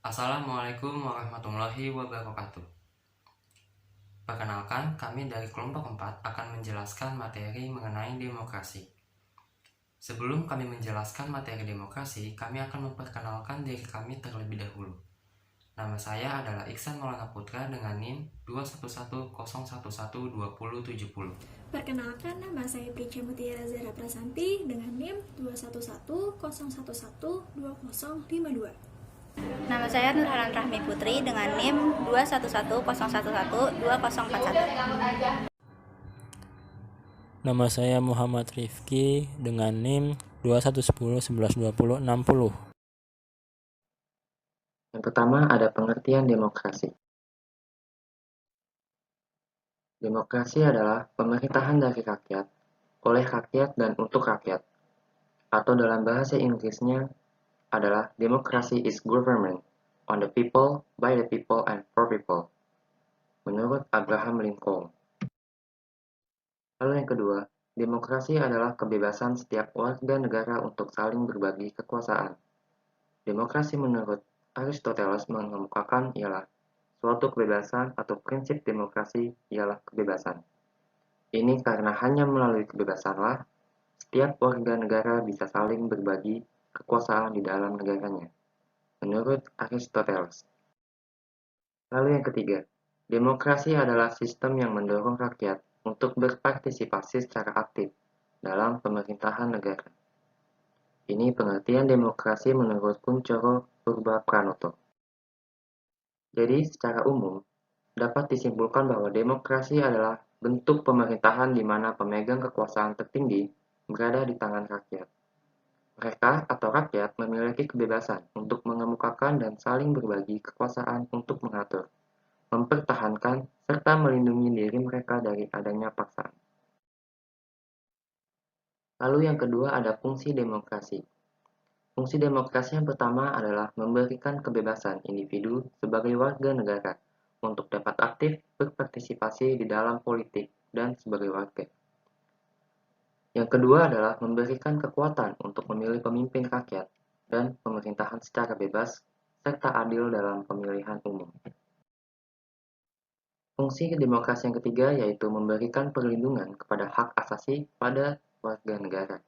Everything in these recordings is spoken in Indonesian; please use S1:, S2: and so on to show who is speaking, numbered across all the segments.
S1: Assalamualaikum warahmatullahi wabarakatuh. Perkenalkan, kami dari kelompok 4 akan menjelaskan materi mengenai demokrasi. Sebelum kami menjelaskan materi demokrasi, kami akan memperkenalkan diri kami terlebih dahulu. Nama saya adalah Iksan Maulana Putra dengan NIM 21101112070.
S2: Perkenalkan, nama saya Prica Mutiara Zahra Prasanti dengan NIM 21101112052.
S3: Nama saya Nurhalan Rahmi Putri dengan NIM 21101112041.
S4: Nama saya Muhammad Rifki dengan NIM 2110112060.
S5: Yang pertama ada pengertian demokrasi. Demokrasi adalah pemerintahan dari rakyat, oleh rakyat dan untuk rakyat. Atau dalam bahasa Inggrisnya adalah democracy is government on the people, by the people, and for people. Menurut Abraham Lincoln. Lalu yang kedua, demokrasi adalah kebebasan setiap warga negara untuk saling berbagi kekuasaan. Demokrasi menurut Aristoteles mengemukakan ialah suatu kebebasan atau prinsip demokrasi ialah kebebasan. Ini karena hanya melalui kebebasanlah setiap warga negara bisa saling berbagi kekuasaan di dalam negaranya, menurut Aristoteles. Lalu yang ketiga, demokrasi adalah sistem yang mendorong rakyat untuk berpartisipasi secara aktif dalam pemerintahan negara. Ini pengertian demokrasi menurut Kuncoro Purbapranoto. Jadi, secara umum, dapat disimpulkan bahwa demokrasi adalah bentuk pemerintahan di mana pemegang kekuasaan tertinggi berada di tangan rakyat. Mereka atau rakyat memiliki kebebasan untuk mengemukakan dan saling berbagi kekuasaan untuk mengatur, mempertahankan, serta melindungi diri mereka dari adanya paksaan. Lalu yang kedua ada fungsi demokrasi. Fungsi demokrasi yang pertama adalah memberikan kebebasan individu sebagai warga negara untuk dapat aktif berpartisipasi di dalam politik dan sebagai warga. Yang kedua adalah memberikan kekuatan untuk memilih pemimpin rakyat dan pemerintahan secara bebas serta adil dalam pemilihan umum. Fungsi demokrasi yang ketiga yaitu memberikan perlindungan kepada hak asasi pada warga negara.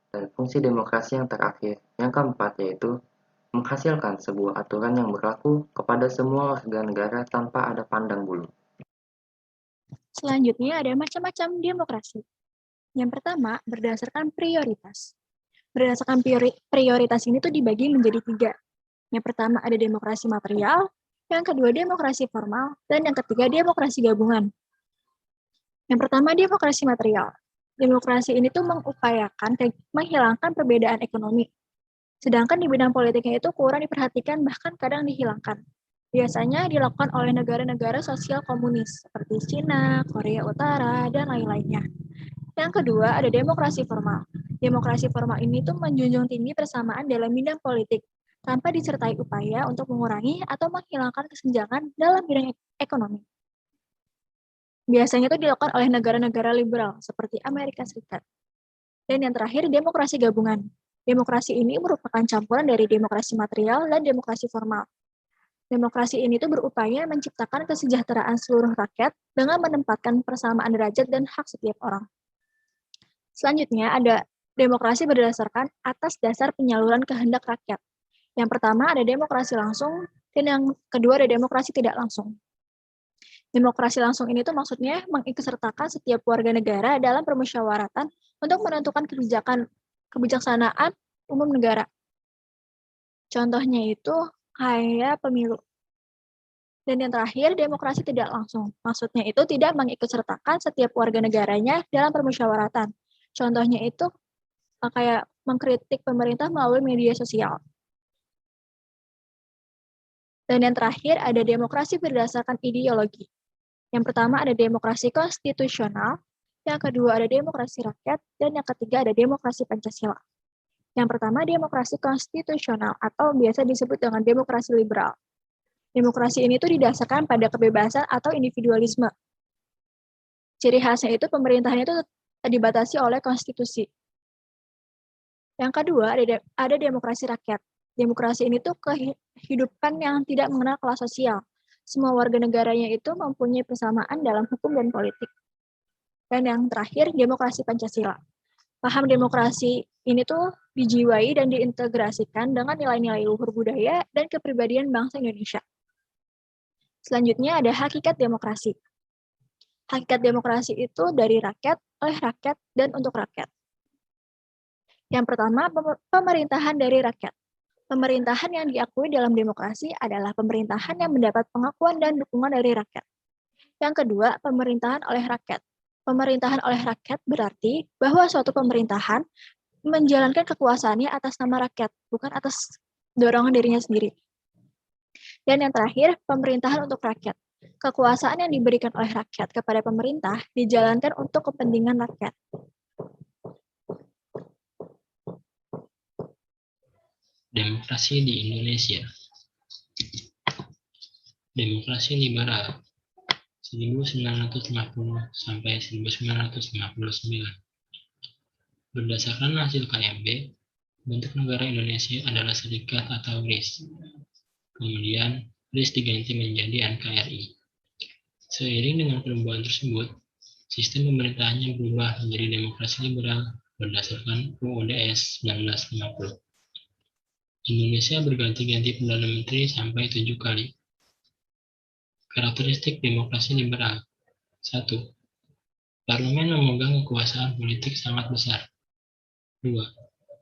S5: Dan fungsi demokrasi yang terakhir, yang keempat, yaitu menghasilkan sebuah aturan yang berlaku kepada semua warga negara tanpa ada pandang bulu.
S2: Selanjutnya ada macam-macam demokrasi. Yang pertama, berdasarkan prioritas. Berdasarkan prioritas ini tuh dibagi menjadi 3. Yang pertama ada demokrasi material, yang kedua demokrasi formal, dan yang ketiga demokrasi gabungan. Yang pertama demokrasi material. Demokrasi ini tuh mengupayakan menghilangkan perbedaan ekonomi. Sedangkan di bidang politiknya itu kurang diperhatikan bahkan kadang dihilangkan. Biasanya dilakukan oleh negara-negara sosial komunis seperti Cina, Korea Utara, dan lain-lainnya. Yang kedua ada demokrasi formal. Demokrasi formal ini tuh menjunjung tinggi persamaan dalam bidang politik tanpa disertai upaya untuk mengurangi atau menghilangkan kesenjangan dalam bidang ekonomi. Biasanya itu dilakukan oleh negara-negara liberal seperti Amerika Serikat. Dan yang terakhir, demokrasi gabungan. Demokrasi ini merupakan campuran dari demokrasi material dan demokrasi formal. Demokrasi ini tuh berupaya menciptakan kesejahteraan seluruh rakyat dengan menempatkan persamaan derajat dan hak setiap orang. Selanjutnya ada demokrasi berdasarkan atas dasar penyaluran kehendak rakyat. Yang pertama ada demokrasi langsung, dan yang kedua ada demokrasi tidak langsung. Demokrasi langsung ini tuh maksudnya mengikutsertakan setiap warga negara dalam permusyawaratan untuk menentukan kebijaksanaan umum negara. Contohnya itu kayak pemilu. Dan yang terakhir, demokrasi tidak langsung. Maksudnya itu tidak mengikutsertakan setiap warga negaranya dalam permusyawaratan. Contohnya itu kayak mengkritik pemerintah melalui media sosial. Dan yang terakhir ada demokrasi berdasarkan ideologi. Yang pertama ada demokrasi konstitusional, yang kedua ada demokrasi rakyat, dan yang ketiga ada demokrasi Pancasila. Yang pertama demokrasi konstitusional atau biasa disebut dengan demokrasi liberal. Demokrasi ini tuh didasarkan pada kebebasan atau individualisme. Ciri khasnya itu pemerintahannya itu dibatasi oleh konstitusi. Yang kedua ada demokrasi rakyat. Demokrasi ini tuh kehidupan yang tidak mengenal kelas sosial. Semua warga negaranya itu mempunyai persamaan dalam hukum dan politik. Dan yang terakhir, demokrasi Pancasila. Paham demokrasi ini tuh dijiwai dan diintegrasikan dengan nilai-nilai luhur budaya dan kepribadian bangsa Indonesia. Selanjutnya ada hakikat demokrasi. Hakikat demokrasi itu dari rakyat, oleh rakyat, dan untuk rakyat. Yang pertama, pemerintahan dari rakyat. Pemerintahan yang diakui dalam demokrasi adalah pemerintahan yang mendapat pengakuan dan dukungan dari rakyat. Yang kedua, pemerintahan oleh rakyat. Pemerintahan oleh rakyat berarti bahwa suatu pemerintahan menjalankan kekuasaannya atas nama rakyat, bukan atas dorongan dirinya sendiri. Dan yang terakhir, pemerintahan untuk rakyat. Kekuasaan yang diberikan oleh rakyat kepada pemerintah dijalankan untuk kepentingan rakyat.
S4: Demokrasi di Indonesia. Demokrasi liberal 1950 sampai 1959. Berdasarkan hasil KMB, bentuk negara Indonesia adalah serikat atau RIS. Kemudian, RIS diganti menjadi NKRI. Seiring dengan perubahan tersebut, sistem pemerintahannya berubah menjadi demokrasi liberal berdasarkan UUD 1950. Indonesia berganti-ganti Perdana Menteri sampai 7 kali. Karakteristik demokrasi liberal. 1. Parlemen memegang kekuasaan politik sangat besar. 2.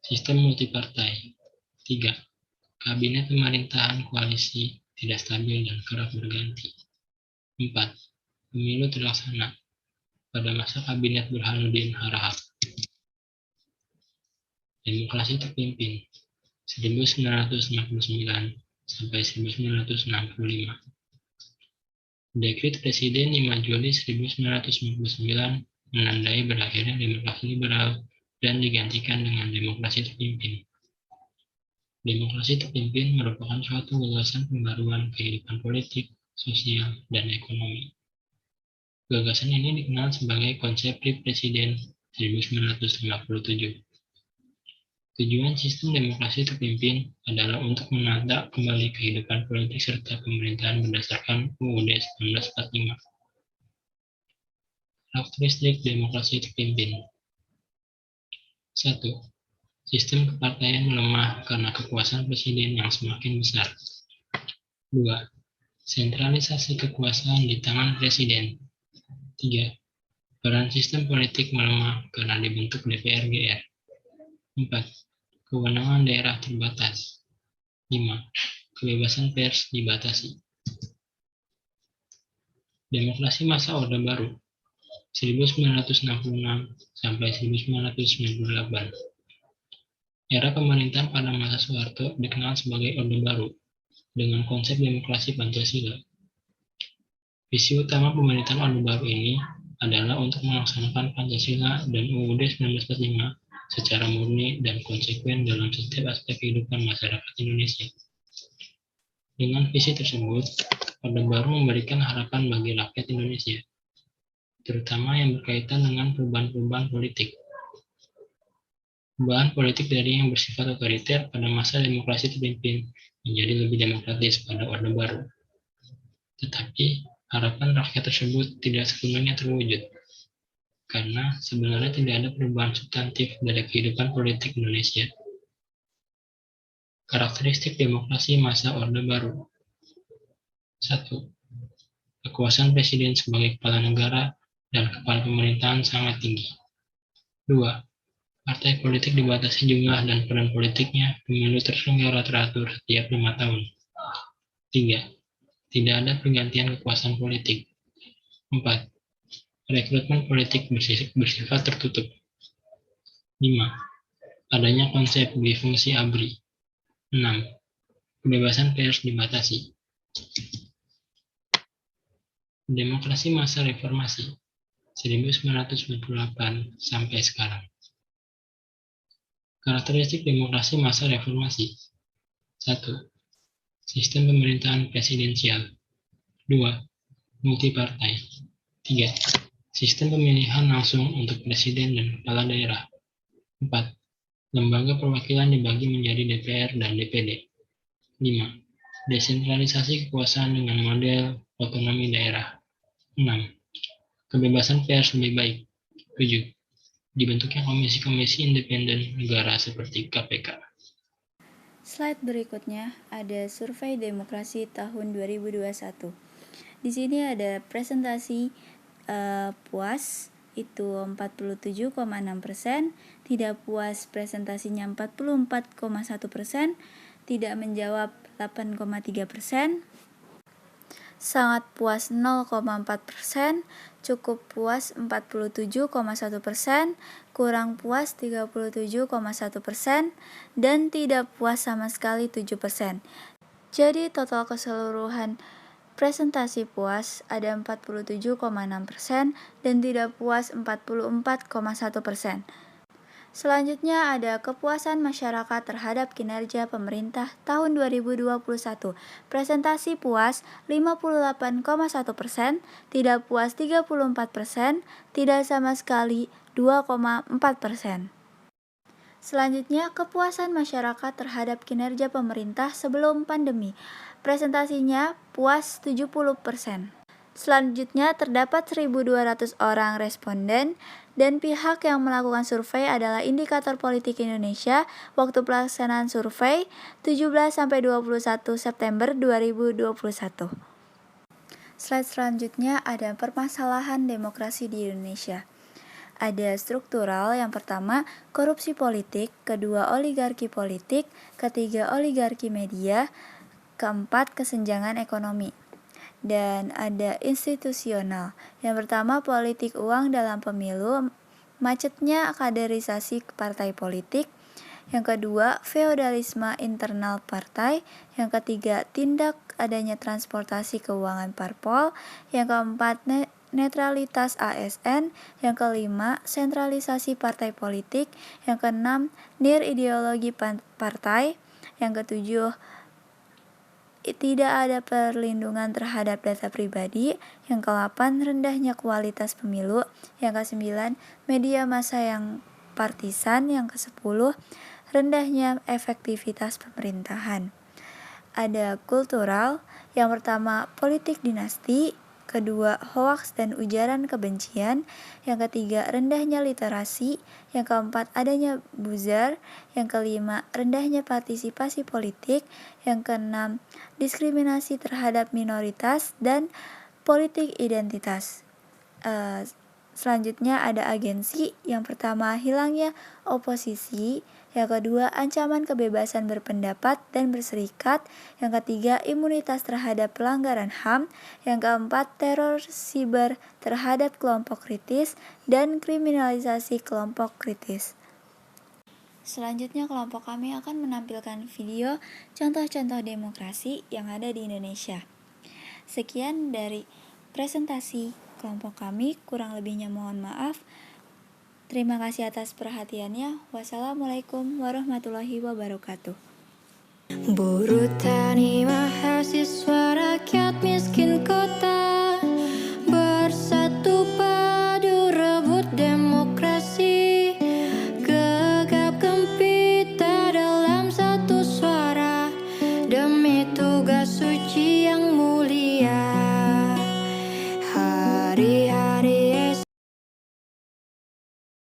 S4: Sistem multipartai. 3. Kabinet pemerintahan koalisi tidak stabil dan kerap berganti. 4. Pemilu terlaksana pada masa Kabinet Burhanuddin Harahap. Demokrasi terpimpin 1969 sampai 1965. Dekret Presiden 5 Juli 1999 menandai berakhirnya demokrasi liberal dan digantikan dengan demokrasi terpimpin. Demokrasi terpimpin merupakan suatu gagasan pembaruan kehidupan politik, sosial, dan ekonomi. Gagasan ini dikenal sebagai konsep Presiden 1957. Tujuan sistem demokrasi terpimpin adalah untuk menata kembali kehidupan politik serta pemerintahan berdasarkan UUD 1945. Karakteristik demokrasi terpimpin. 1. Sistem kepartaian melemah karena kekuasaan presiden yang semakin besar. 2. Sentralisasi kekuasaan di tangan presiden. 3. Peran sistem politik melemah karena dibentuk DPR-GR. 4. Kewenangan daerah terbatas. 5. Kebebasan pers dibatasi. Demokrasi masa Orde Baru 1966 sampai 1998. Era pemerintahan pada masa Soeharto dikenal sebagai Orde Baru dengan konsep demokrasi Pancasila. Visi utama pemerintahan Orde Baru ini adalah untuk melaksanakan Pancasila dan UUD 1945 secara murni dan konsekuen dalam setiap aspek kehidupan masyarakat Indonesia. Dengan visi tersebut, Orde Baru memberikan harapan bagi rakyat Indonesia, terutama yang berkaitan dengan perubahan-perubahan politik. Perubahan politik dari yang bersifat otoriter pada masa demokrasi terpimpin menjadi lebih demokratis pada Orde Baru. Tetapi, harapan rakyat tersebut tidak sepenuhnya terwujud, karena sebenarnya tidak ada perubahan substantif dari kehidupan politik Indonesia. Karakteristik demokrasi masa Orde Baru. 1. Kekuasaan presiden sebagai kepala negara dan kepala pemerintahan sangat tinggi. 2. Partai politik dibatasi jumlah dan peran politiknya, pemilu terselenggara teratur setiap 5 tahun. 3. Tidak ada pergantian kekuasaan politik. 4. Rekrutmen politik bersifat tertutup. 5. Adanya konsep bifungsi ABRI. 6. Kebebasan pers dibatasi. Demokrasi masa reformasi 1998 sampai sekarang. Karakteristik demokrasi masa reformasi. 1. Sistem pemerintahan presidensial. 2. Multipartai. 3. Sistem pemilihan langsung untuk presiden dan kepala daerah. 4. Lembaga perwakilan dibagi menjadi DPR dan DPD. 5. Desentralisasi kekuasaan dengan model otonomi daerah. 6. Kebebasan pers lebih baik. 7. Dibentuknya komisi-komisi independen negara seperti KPK.
S3: Slide berikutnya ada survei demokrasi tahun 2021. Di sini ada presentasi puas itu 47,6%, tidak puas presentasinya 44,1%, tidak menjawab 8,3%, sangat puas 0,4%, cukup puas 47,1%, kurang puas 37,1%, dan tidak puas sama sekali 7%. Jadi total keseluruhan presentasi puas ada 47,6% dan tidak puas 44,1%. Selanjutnya ada kepuasan masyarakat terhadap kinerja pemerintah tahun 2021. Presentasi puas 58,1%, tidak puas 34%, tidak sama sekali 2,4%. Selanjutnya, kepuasan masyarakat terhadap kinerja pemerintah sebelum pandemi. Presentasinya puas 70%. Selanjutnya, terdapat 1.200 orang responden dan pihak yang melakukan survei adalah Indikator Politik Indonesia. Waktu pelaksanaan survei 17-21 September 2021. Slide selanjutnya ada permasalahan demokrasi di Indonesia. Ada struktural, yang pertama korupsi politik, kedua oligarki politik, ketiga oligarki media, keempat kesenjangan ekonomi. Dan ada institusional, yang pertama politik uang dalam pemilu, macetnya kaderisasi partai politik, yang kedua feodalisme internal partai, yang ketiga tindak adanya transportasi keuangan parpol, yang keempat netralitas ASN, yang kelima sentralisasi partai politik, yang keenam ideologi partai, yang ketujuh tidak ada perlindungan terhadap data pribadi, yang ke-8 rendahnya kualitas pemilu, yang ke-9 media massa yang partisan, yang ke-10 rendahnya efektivitas pemerintahan. Ada kultural, yang pertama politik dinasti, kedua hoaks dan ujaran kebencian, yang ketiga rendahnya literasi, yang keempat adanya buzzer, yang kelima rendahnya partisipasi politik, yang keenam diskriminasi terhadap minoritas dan politik identitas. Selanjutnya ada agensi, yang pertama hilangnya oposisi, yang kedua ancaman kebebasan berpendapat dan berserikat, yang ketiga imunitas terhadap pelanggaran HAM, yang keempat teror siber terhadap kelompok kritis dan kriminalisasi kelompok kritis. Selanjutnya kelompok kami akan menampilkan video contoh-contoh demokrasi yang ada di Indonesia. Sekian dari presentasi kelompok kami, kurang lebihnya mohon maaf. Terima kasih atas perhatiannya. Wassalamualaikum warahmatullahi wabarakatuh.
S6: Buruh tani mahasiswa rakyat miskin kota.